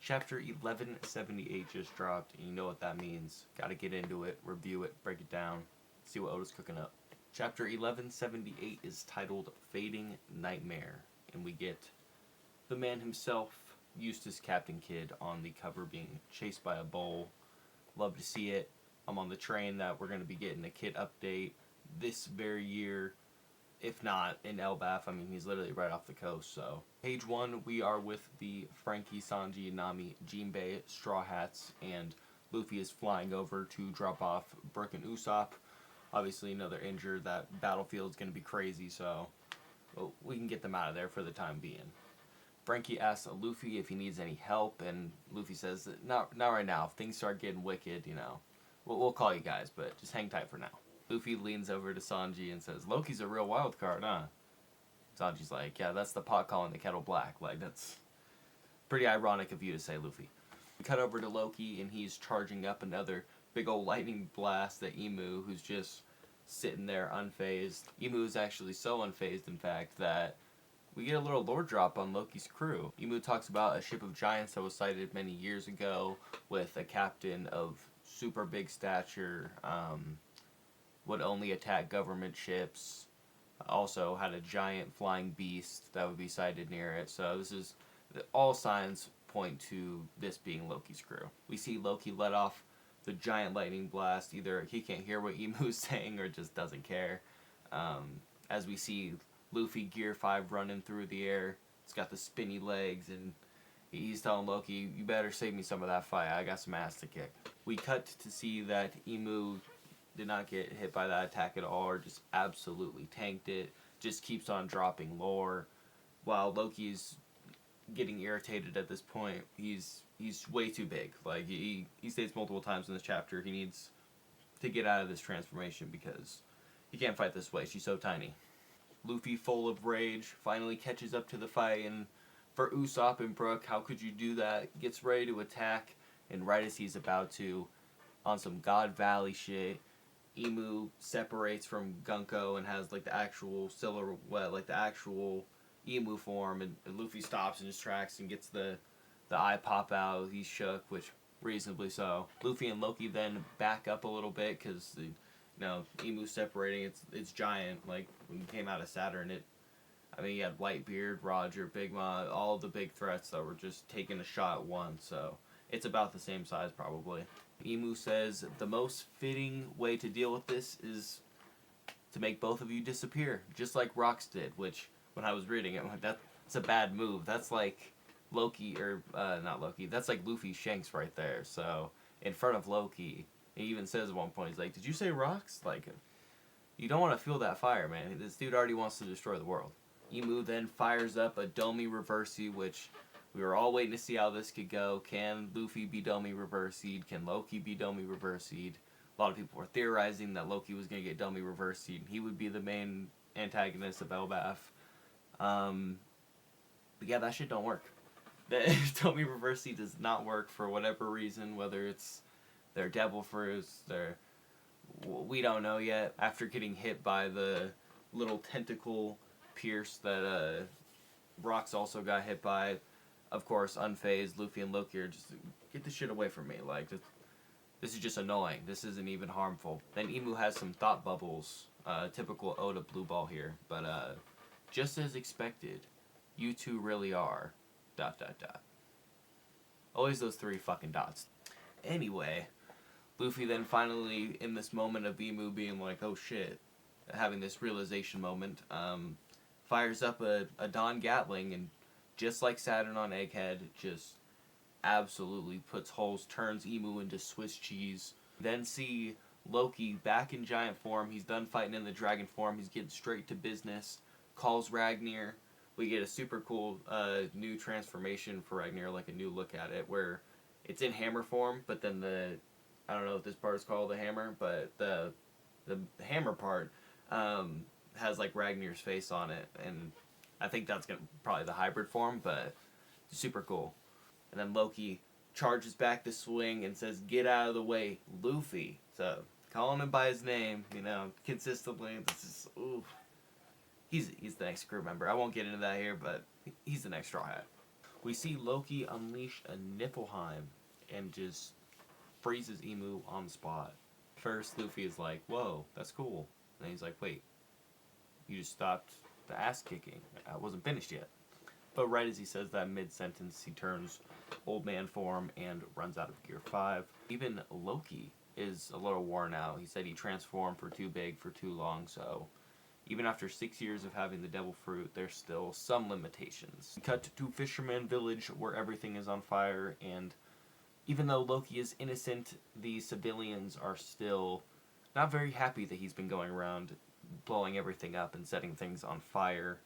Chapter 1178 just dropped, and you know what that means. Gotta get into it, review it, break it down, see what Oda's cooking up. Chapter 1178 is titled Fading Nightmare, and we get the man himself, Eustace Captain Kidd, on the cover being chased by a bull. Love to see it. I'm on the train that we're going to be getting a Kidd update this very year, if not in Elbaf. I mean, he's literally right off the coast, so. Page 1, we are with the Frankie, Sanji, Nami, Jinbei, Straw Hats, and Luffy is flying over to drop off Brook and Usopp. Obviously, you know they're injured. That battlefield's going to be crazy, so we can get them out of there for the time being. Frankie asks Luffy if he needs any help, and Luffy says, not right now. If things start getting wicked, you know, we'll call you guys, but just hang tight for now. Luffy leans over to Sanji and says, Loki's a real wild card, huh? Sanji's like, yeah, that's the pot calling the kettle black. Like, that's pretty ironic of you to say, Luffy. We cut over to Loki, and he's charging up another big old lightning blast at IMU, who's just sitting there unfazed. IMU is actually so unfazed, in fact, that we get a little lore drop on Loki's crew. IMU talks about a ship of giants that was sighted many years ago with a captain of super big stature, would only attack government ships, also had a giant flying beast that would be sighted near it. So this is, all signs point to this being Loki's crew. We see Loki let off the giant lightning blast. Either he can't hear what Imu is saying or just doesn't care. As we see Luffy Gear 5 running through the air. It's got the spinny legs, and he's telling Loki, you better save me some of that fight. I got some ass to kick. We cut to see that Imu did not get hit by that attack at all, or just absolutely tanked it. Just keeps on dropping lore. While Loki's getting irritated at this point, he's way too big. Like, he states multiple times in this chapter he needs to get out of this transformation because he can't fight this way. She's so tiny. Luffy, full of rage, finally catches up to the fight, and for Usopp and Brook, how could you do that? Gets ready to attack, and right as he's about to, on some God Valley shit, Imu separates from Gunko and has like the actual silhouette, like the actual Emu form, and Luffy stops in his tracks and gets the eye pop out. He's shook, which reasonably so. Luffy and Loki then back up a little bit because the Emu separating. It's giant. Like when it came out of Saturn, you had Whitebeard, Roger, Big Mom, all the big threats that were just taking a shot at once. So it's about the same size probably. Imu says the most fitting way to deal with this is to make both of you disappear, just like Rocks did, which, when I was reading it, that's a bad move. That's like Loki, or not Loki, that's like Luffy Shanks right there. So, in front of Loki, he even says at one point, he's like, did you say Rocks? Like, you don't want to feel that fire, man. This dude already wants to destroy the world. Imu then fires up a Domi Reversi, which we were all waiting to see how this could go. Can Luffy be Domi Reversi'd? Can Loki be Domi Reversi'd? A lot of people were theorizing that Loki was going to get Domi Reversi'd. He would be the main antagonist of Elbaf. But yeah, that shit don't work. Domi Reversi does not work for whatever reason, whether it's their devil fruits, we don't know yet. After getting hit by the little tentacle pierce that Rocks also got hit by, of course, unfazed, Luffy and Loki are just, get this shit away from me. Like, this is just annoying. This isn't even harmful. Then Imu has some thought bubbles. Typical Oda blue ball here. But just as expected, you two really are... ... Always those three fucking dots. Anyway, Luffy then finally, in this moment of Imu being like, oh shit, having this realization moment, fires up a Dawn Gatling, and just like Saturn on Egghead, just absolutely puts holes, turns Imu into Swiss cheese. Then see Loki back in giant form. He's done fighting in the dragon form. He's getting straight to business. Calls Ragnar. We get a super cool new transformation for Ragnar, like a new look at it, where it's in hammer form, but then I don't know if this part is called the hammer, but the hammer part has like Ragnar's face on it, and I think that's probably the hybrid form, but super cool. And then Loki charges back to swing and says, get out of the way, Luffy. So, calling him by his name, consistently. This is, ooh. He's the next crew member. I won't get into that here, but he's the next Straw Hat. We see Loki unleash a Niflheim and just freezes Emu on the spot. First, Luffy is like, whoa, that's cool. And then he's like, wait, you just stopped the ass kicking. I wasn't finished yet. But right as he says that mid-sentence, he turns old man form and runs out of Gear 5. Even Loki is a little worn out. He said he transformed for too big for too long, so even after 6 years of having the devil fruit, there's still some limitations. We cut to Fisherman Village where everything is on fire, and even though Loki is innocent, the civilians are still not very happy that he's been going around blowing everything up and setting things on fire.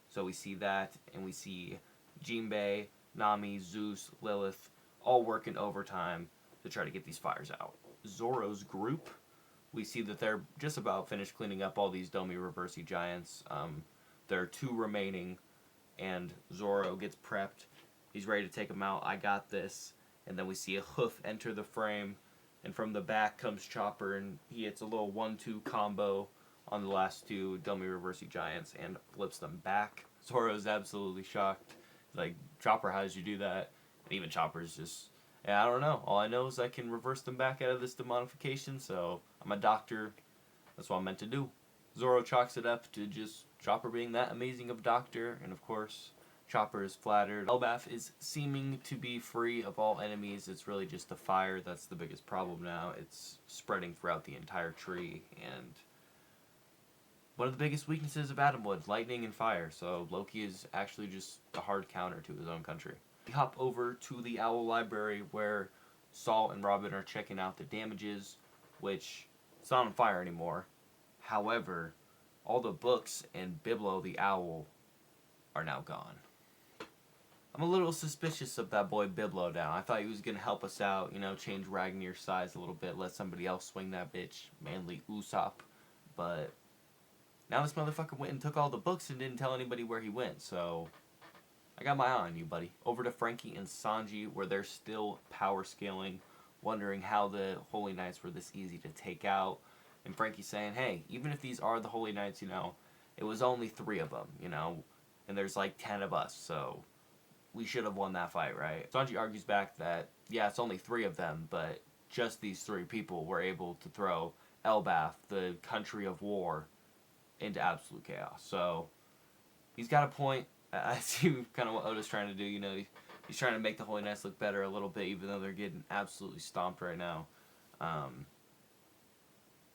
So we see that, and we see Jinbei, Nami, Zeus, Lilith, all working overtime to try to get these fires out. Zoro's group, we see that they're just about finished cleaning up all these Domi Reversi giants. There are 2 remaining, and Zoro gets prepped. He's ready to take them out. I got this. And then we see a hoof enter the frame, and from the back comes Chopper, and he hits a little 1-2 combo on the last 2 Domi Reversi giants and flips them back. Zoro's absolutely shocked. He's like, Chopper, how did you do that? And even Chopper's just, yeah, I don't know. All I know is I can reverse them back out of this demonification, so I'm a doctor. That's what I'm meant to do. Zoro chalks it up to just Chopper being that amazing of a doctor, and of course, Chopper is flattered. Elbaf is seeming to be free of all enemies. It's really just the fire that's the biggest problem now. It's spreading throughout the entire tree, and one of the biggest weaknesses of Atomwood, lightning and fire. So Loki is actually just a hard counter to his own country. We hop over to the Owl Library where Saul and Robin are checking out the damages, which it's not on fire anymore. However, all the books and Biblo the Owl are now gone. I'm a little suspicious of that boy Biblo now. I thought he was going to help us out, change Ragnar's size a little bit, let somebody else swing that bitch, manly Usopp. But now this motherfucker went and took all the books and didn't tell anybody where he went, so I got my eye on you, buddy. Over to Frankie and Sanji, where they're still power scaling, wondering how the Holy Knights were this easy to take out. And Frankie's saying, hey, even if these are the Holy Knights, it was only 3 of them, and there's like 10 of us, so we should have won that fight, right? Sanji argues back that, yeah, it's only 3 of them, but just these 3 people were able to throw Elbaf, the country of war, into absolute chaos. So he's got a point. I see kind of what Oda's trying to do. He's trying to make the Holy Knights look better a little bit, even though they're getting absolutely stomped right now.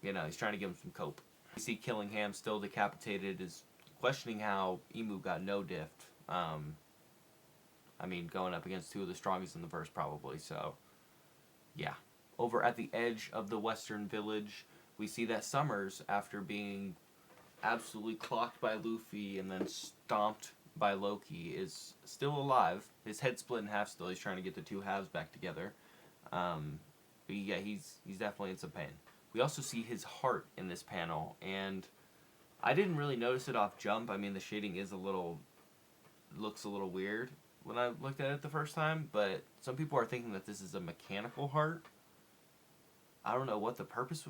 He's trying to give them some cope. We see Killingham still decapitated, is questioning how Emu got no diff. Going up against 2 of the strongest in the verse, probably. So, yeah. Over at the edge of the Western Village, we see that Summers, after being absolutely clocked by Luffy and then stomped by Loki, is still alive. His head split in half still. He's trying to get the 2 halves back together. But yeah, he's definitely in some pain. We also see his heart in this panel, and I didn't really notice it off jump. The shading looks a little weird when I looked at it the first time, but some people are thinking that this is a mechanical heart. I don't know what the purpose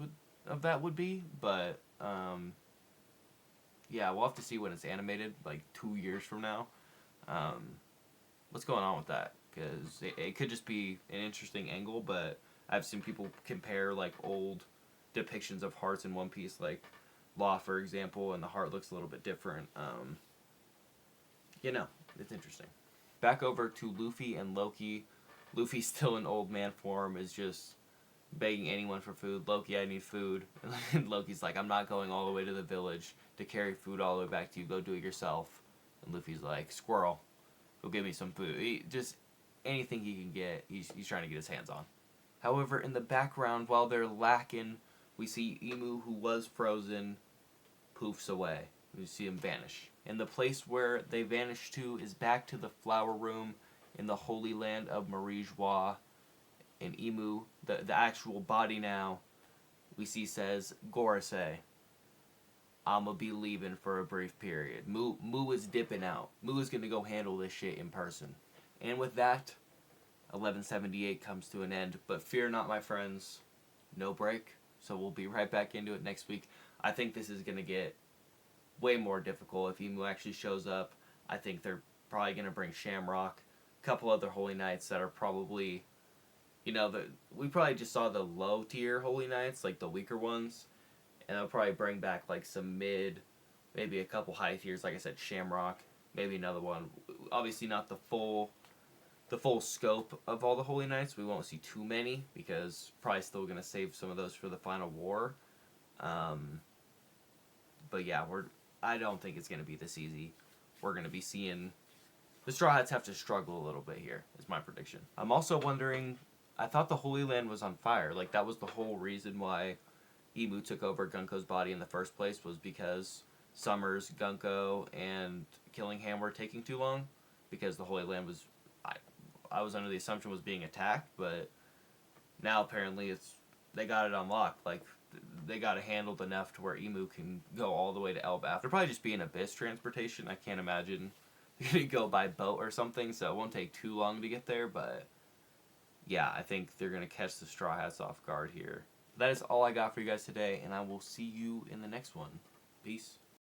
of that would be, but yeah, we'll have to see when it's animated, like 2 years from now. What's going on with that? Because it could just be an interesting angle, but I've seen people compare like old depictions of hearts in One Piece, like Law, for example, and the heart looks a little bit different. It's interesting. Back over to Luffy and Loki. Luffy, still in old man form, is just begging anyone for food. Loki, I need food. And Loki's like, I'm not going all the way to the village to carry food all the way back to you. Go do it yourself. And Luffy's like, Squirrel, go give me some food. Just anything he can get, he's trying to get his hands on. However, in the background, while they're lacking, we see Emu, who was frozen, poofs away. We see him vanish. And the place where they vanish to is back to the flower room in the holy land of Marie Joie. And Emu, the actual body now, we see says, Gorosei, I'ma be leaving for a brief period. Mu is dipping out. Mu is gonna go handle this shit in person. And with that, 1178 comes to an end. But fear not, my friends, no break. So we'll be right back into it next week. I think this is gonna get way more difficult if Emu actually shows up. I think they're probably gonna bring Shamrock, couple other Holy Knights that are probably, we probably just saw the low tier Holy Knights, like the weaker ones, and they'll probably bring back like some mid, maybe a couple high tiers, like I said, Shamrock, maybe another one. Obviously not the full scope of all the Holy Knights. We won't see too many because probably still gonna save some of those for the final war. But yeah, I don't think it's gonna be this easy. We're gonna be seeing the Straw Hats have to struggle a little bit here. Is my prediction. I'm also wondering. I thought the Holy Land was on fire. Like that was the whole reason why IMU took over Gunko's body in the first place, was because Summers, Gunko, and Killingham were taking too long because the Holy Land was. I was under the assumption was being attacked, but now apparently they got it unlocked. Like they got it handled enough to where IMU can go all the way to Elbaf. There'll probably just be an Abyss transportation. I can't imagine you go by boat or something, so it won't take too long to get there. But yeah, I think they're gonna catch the Straw Hats off guard here. That is all I got for you guys today, and I will see you in the next one. Peace.